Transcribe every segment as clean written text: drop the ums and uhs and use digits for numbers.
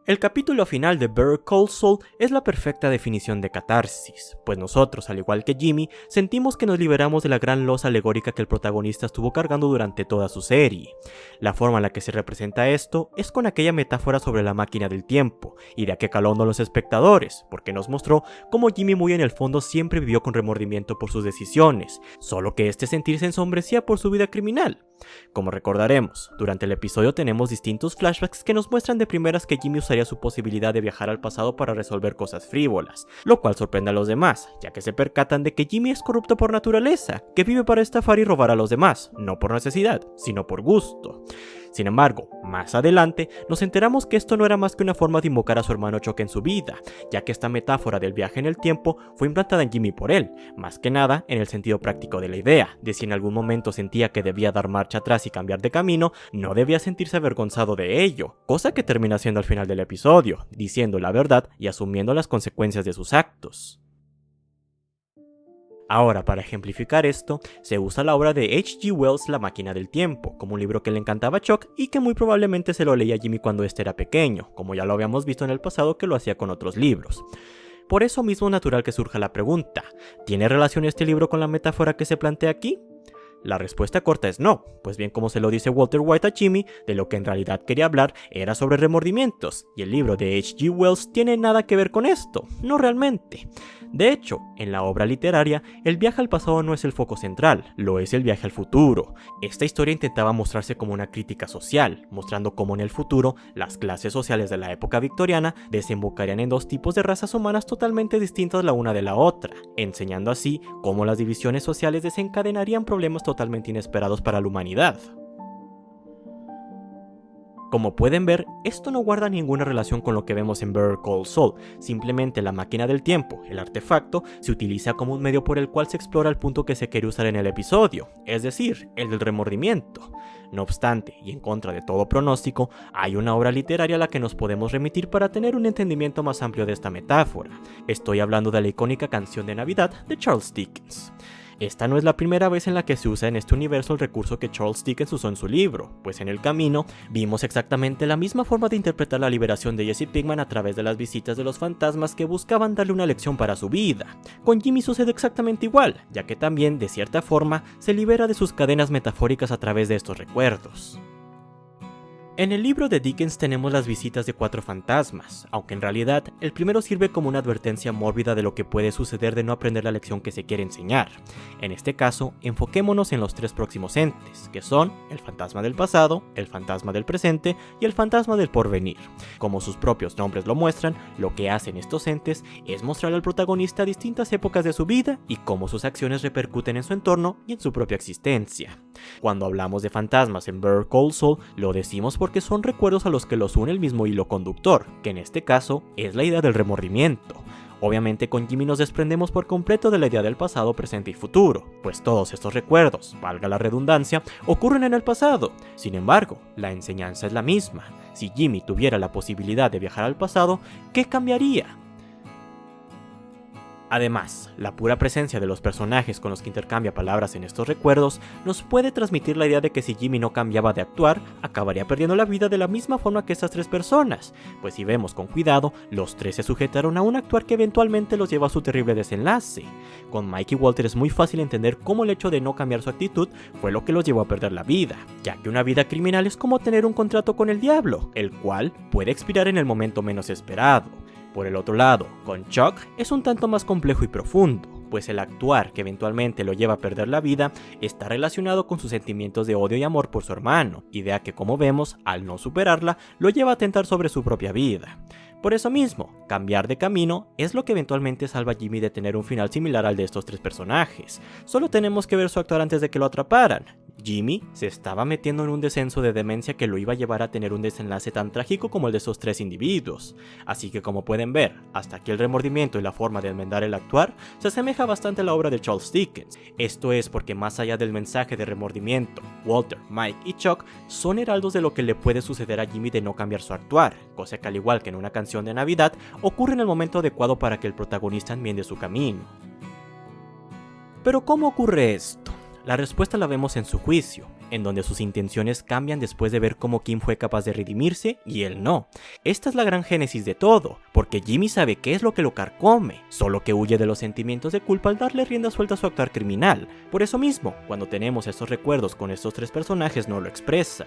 El capítulo final de Better Call Saul es la perfecta definición de catarsis, pues nosotros, al igual que Jimmy, sentimos que nos liberamos de la gran losa alegórica que el protagonista estuvo cargando durante toda su serie. La forma en la que se representa esto es con aquella metáfora sobre la máquina del tiempo, y de a qué caló a los espectadores, porque nos mostró cómo Jimmy muy en el fondo siempre vivió con remordimiento por sus decisiones, solo que este sentir se ensombrecía por su vida criminal. Como recordaremos, durante el episodio tenemos distintos flashbacks que nos muestran de primeras que Jimmy usaría su posibilidad de viajar al pasado para resolver cosas frívolas, lo cual sorprende a los demás, ya que se percatan de que Jimmy es corrupto por naturaleza, que vive para estafar y robar a los demás, no por necesidad, sino por gusto. Sin embargo, más adelante, nos enteramos que esto no era más que una forma de invocar a su hermano Chuck en su vida, ya que esta metáfora del viaje en el tiempo fue implantada en Jimmy por él, más que nada en el sentido práctico de la idea, de si en algún momento sentía que debía dar marcha atrás y cambiar de camino, no debía sentirse avergonzado de ello, cosa que termina siendo al final del episodio, diciendo la verdad y asumiendo las consecuencias de sus actos. Ahora, para ejemplificar esto, se usa la obra de H.G. Wells' La máquina del tiempo, como un libro que le encantaba a Chuck y que muy probablemente se lo leía Jimmy cuando este era pequeño, como ya lo habíamos visto en el pasado que lo hacía con otros libros. Por eso mismo es natural que surja la pregunta, ¿tiene relación este libro con la metáfora que se plantea aquí? La respuesta corta es no, pues bien como se lo dice Walter White a Jimmy, de lo que en realidad quería hablar era sobre remordimientos, y el libro de H.G. Wells tiene nada que ver con esto, no realmente. De hecho, en la obra literaria, el viaje al pasado no es el foco central, lo es el viaje al futuro. Esta historia intentaba mostrarse como una crítica social, mostrando cómo en el futuro las clases sociales de la época victoriana desembocarían en dos tipos de razas humanas totalmente distintas la una de la otra, enseñando así cómo las divisiones sociales desencadenarían problemas totalmente inesperados para la humanidad. Como pueden ver, esto no guarda ninguna relación con lo que vemos en Better Call Saul, simplemente la máquina del tiempo, el artefacto, se utiliza como un medio por el cual se explora el punto que se quiere usar en el episodio, es decir, el del remordimiento. No obstante, y en contra de todo pronóstico, hay una obra literaria a la que nos podemos remitir para tener un entendimiento más amplio de esta metáfora. Estoy hablando de la icónica canción de Navidad de Charles Dickens. Esta no es la primera vez en la que se usa en este universo el recurso que Charles Dickens usó en su libro, pues en el camino vimos exactamente la misma forma de interpretar la liberación de Jesse Pinkman a través de las visitas de los fantasmas que buscaban darle una lección para su vida. Con Jimmy sucede exactamente igual, ya que también, de cierta forma, se libera de sus cadenas metafóricas a través de estos recuerdos. En el libro de Dickens tenemos las visitas de 4 fantasmas, aunque en realidad el primero sirve como una advertencia mórbida de lo que puede suceder de no aprender la lección que se quiere enseñar. En este caso, enfoquémonos en los 3 próximos entes, que son el fantasma del pasado, el fantasma del presente y el fantasma del porvenir. Como sus propios nombres lo muestran, lo que hacen estos entes es mostrar al protagonista distintas épocas de su vida y cómo sus acciones repercuten en su entorno y en su propia existencia. Cuando hablamos de fantasmas en Better Call Saul, lo decimos porque son recuerdos a los que los une el mismo hilo conductor, que en este caso es la idea del remordimiento. Obviamente con Jimmy nos desprendemos por completo de la idea del pasado, presente y futuro, pues todos estos recuerdos, valga la redundancia, ocurren en el pasado. Sin embargo, la enseñanza es la misma. Si Jimmy tuviera la posibilidad de viajar al pasado, ¿qué cambiaría? Además, la pura presencia de los personajes con los que intercambia palabras en estos recuerdos nos puede transmitir la idea de que si Jimmy no cambiaba de actuar, acabaría perdiendo la vida de la misma forma que estas 3 personas, pues si vemos con cuidado, los 3 se sujetaron a un actuar que eventualmente los lleva a su terrible desenlace. Con Mike y Walter es muy fácil entender cómo el hecho de no cambiar su actitud fue lo que los llevó a perder la vida, ya que una vida criminal es como tener un contrato con el diablo, el cual puede expirar en el momento menos esperado. Por el otro lado, con Chuck es un tanto más complejo y profundo, pues el actuar que eventualmente lo lleva a perder la vida está relacionado con sus sentimientos de odio y amor por su hermano, idea que como vemos, al no superarla, lo lleva a atentar sobre su propia vida. Por eso mismo, cambiar de camino es lo que eventualmente salva a Jimmy de tener un final similar al de estos 3 personajes. Solo tenemos que ver su actuar antes de que lo atraparan. Jimmy se estaba metiendo en un descenso de demencia que lo iba a llevar a tener un desenlace tan trágico como el de esos 3 individuos. Así que como pueden ver, hasta aquí el remordimiento y la forma de enmendar el actuar se asemeja bastante a la obra de Charles Dickens. Esto es porque más allá del mensaje de remordimiento, Walter, Mike y Chuck son heraldos de lo que le puede suceder a Jimmy de no cambiar su actuar, cosa que al igual que en una canción de Navidad, ocurre en el momento adecuado para que el protagonista enmiende su camino. Pero ¿cómo ocurre esto? La respuesta la vemos en su juicio. en donde sus intenciones cambian después de ver cómo Kim fue capaz de redimirse y él no. Esta es la gran génesis de todo, porque Jimmy sabe qué es lo que lo carcome, solo que huye de los sentimientos de culpa al darle rienda suelta a su actuar criminal. Por eso mismo, cuando tenemos estos recuerdos con estos tres personajes no lo expresa.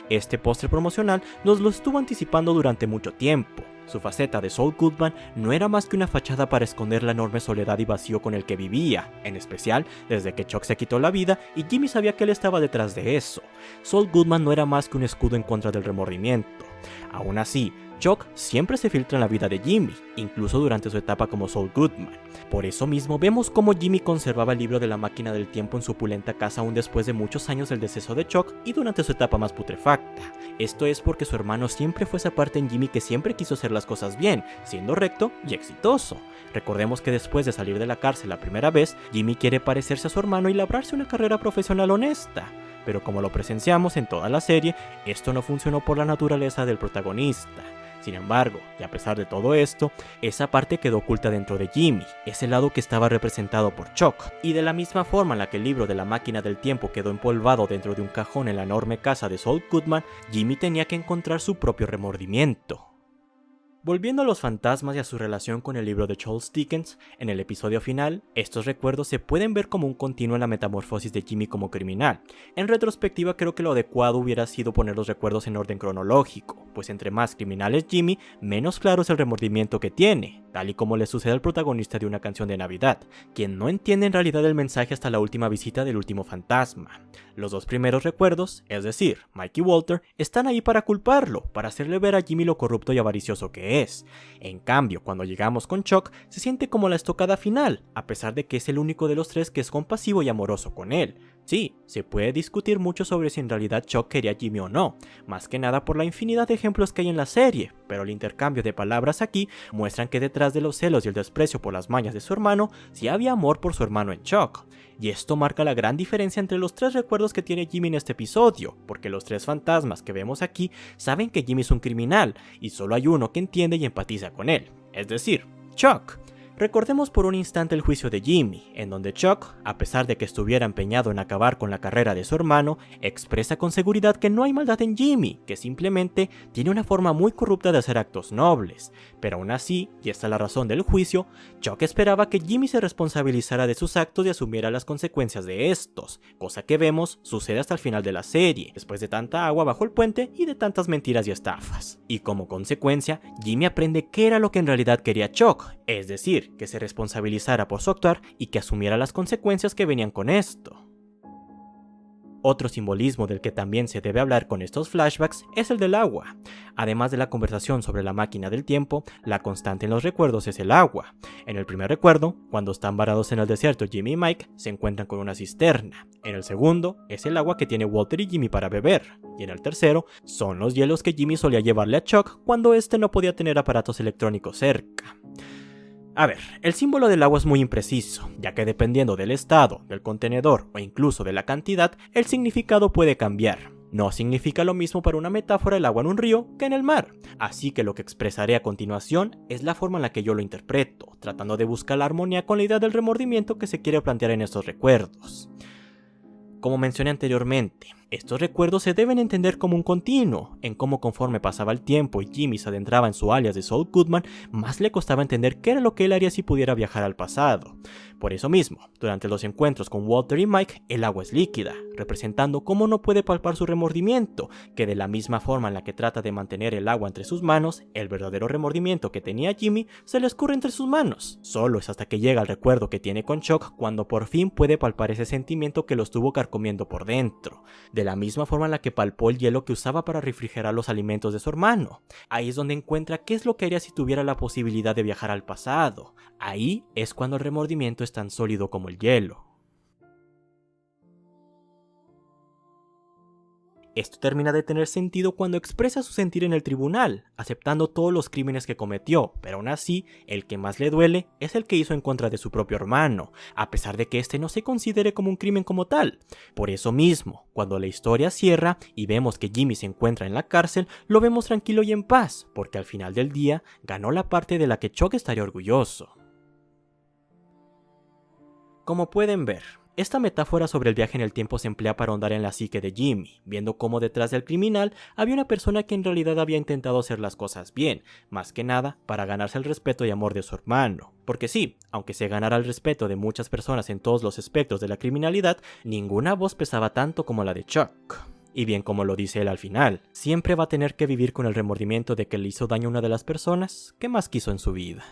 Este póster promocional nos lo estuvo anticipando durante mucho tiempo. Su faceta de Saul Goodman no era más que una fachada para esconder la enorme soledad y vacío con el que vivía, en especial desde que Chuck se quitó la vida y Jimmy sabía que él estaba detrás de eso. Saul Goodman no era más que un escudo en contra del remordimiento. Aún así, Chuck siempre se filtra en la vida de Jimmy, incluso durante su etapa como Saul Goodman. Por eso mismo vemos cómo Jimmy conservaba el libro de la máquina del tiempo en su opulenta casa aún después de muchos años del deceso de Chuck y durante su etapa más putrefacta. Esto es porque su hermano siempre fue esa parte en Jimmy que siempre quiso hacer las cosas bien, siendo recto y exitoso. Recordemos que después de salir de la cárcel la primera vez, Jimmy quiere parecerse a su hermano y labrarse una carrera profesional honesta. Pero como lo presenciamos en toda la serie, esto no funcionó por la naturaleza del protagonista. Sin embargo, y a pesar de todo esto, esa parte quedó oculta dentro de Jimmy, ese lado que estaba representado por Chuck. Y de la misma forma en la que el libro de la máquina del tiempo quedó empolvado dentro de un cajón en la enorme casa de Saul Goodman, Jimmy tenía que encontrar su propio remordimiento. Volviendo a los fantasmas y a su relación con el libro de Charles Dickens, en el episodio final, estos recuerdos se pueden ver como un continuo en la metamorfosis de Jimmy como criminal. En retrospectiva creo que lo adecuado hubiera sido poner los recuerdos en orden cronológico, pues entre más criminal es Jimmy, menos claro es el remordimiento que tiene, tal y como le sucede al protagonista de una canción de Navidad, quien no entiende en realidad el mensaje hasta la última visita del último fantasma. Los dos primeros recuerdos, es decir, Mike y Walter, están ahí para culparlo, para hacerle ver a Jimmy lo corrupto y avaricioso que es. En cambio, cuando llegamos con Chuck, se siente como la estocada final, a pesar de que es el único de los tres que es compasivo y amoroso con él. Sí, se puede discutir mucho sobre si en realidad Chuck quería a Jimmy o no, más que nada por la infinidad de ejemplos que hay en la serie, pero el intercambio de palabras aquí muestran que detrás de los celos y el desprecio por las mañas de su hermano, sí había amor por su hermano en Chuck. Y esto marca la gran diferencia entre los tres recuerdos que tiene Jimmy en este episodio, porque los tres fantasmas que vemos aquí saben que Jimmy es un criminal, y solo hay uno que entiende y empatiza con él, es decir, Chuck. Recordemos por un instante el juicio de Jimmy, en donde Chuck, a pesar de que estuviera empeñado en acabar con la carrera de su hermano, expresa con seguridad que no hay maldad en Jimmy, que simplemente tiene una forma muy corrupta de hacer actos nobles. Pero aún así, y esta es la razón del juicio, Chuck esperaba que Jimmy se responsabilizara de sus actos y asumiera las consecuencias de estos, cosa que vemos sucede hasta el final de la serie, después de tanta agua bajo el puente y de tantas mentiras y estafas. Y como consecuencia, Jimmy aprende qué era lo que en realidad quería Chuck, es decir, que se responsabilizara por su actuar y que asumiera las consecuencias que venían con esto. Otro simbolismo del que también se debe hablar con estos flashbacks es el del agua. Además de la conversación sobre la máquina del tiempo, la constante en los recuerdos es el agua. En el primer recuerdo, cuando están varados en el desierto Jimmy y Mike, se encuentran con una cisterna. En el segundo, es el agua que tiene Walter y Jimmy para beber. Y en el tercero, son los hielos que Jimmy solía llevarle a Chuck cuando este no podía tener aparatos electrónicos cerca. A ver, el símbolo del agua es muy impreciso, ya que dependiendo del estado, del contenedor o incluso de la cantidad, el significado puede cambiar. No significa lo mismo para una metáfora el agua en un río que en el mar, así que lo que expresaré a continuación es la forma en la que yo lo interpreto, tratando de buscar la armonía con la idea del remordimiento que se quiere plantear en estos recuerdos. Como mencioné anteriormente, estos recuerdos se deben entender como un continuo, en cómo conforme pasaba el tiempo y Jimmy se adentraba en su alias de Saul Goodman, más le costaba entender qué era lo que él haría si pudiera viajar al pasado. Por eso mismo, durante los encuentros con Walter y Mike, el agua es líquida, representando cómo no puede palpar su remordimiento, que de la misma forma en la que trata de mantener el agua entre sus manos, el verdadero remordimiento que tenía Jimmy se le escurre entre sus manos. Solo es hasta que llega el recuerdo que tiene con Chuck cuando por fin puede palpar ese sentimiento que lo estuvo carcomiendo por dentro. De la misma forma en la que palpó el hielo que usaba para refrigerar los alimentos de su hermano. Ahí es donde encuentra qué es lo que haría si tuviera la posibilidad de viajar al pasado. Ahí es cuando el remordimiento es tan sólido como el hielo. Esto termina de tener sentido cuando expresa su sentir en el tribunal, aceptando todos los crímenes que cometió, pero aún así, el que más le duele es el que hizo en contra de su propio hermano, a pesar de que este no se considere como un crimen como tal. Por eso mismo, cuando la historia cierra y vemos que Jimmy se encuentra en la cárcel, lo vemos tranquilo y en paz, porque al final del día ganó la parte de la que Chuck estaría orgulloso. Como pueden ver, Esta metáfora sobre el viaje en el tiempo se emplea para ahondar en la psique de Jimmy, viendo cómo detrás del criminal había una persona que en realidad había intentado hacer las cosas bien, más que nada para ganarse el respeto y amor de su hermano. Porque sí, aunque se ganara el respeto de muchas personas en todos los espectros de la criminalidad, ninguna voz pesaba tanto como la de Chuck. Y bien como lo dice él al final, siempre va a tener que vivir con el remordimiento de que le hizo daño a una de las personas que más quiso en su vida.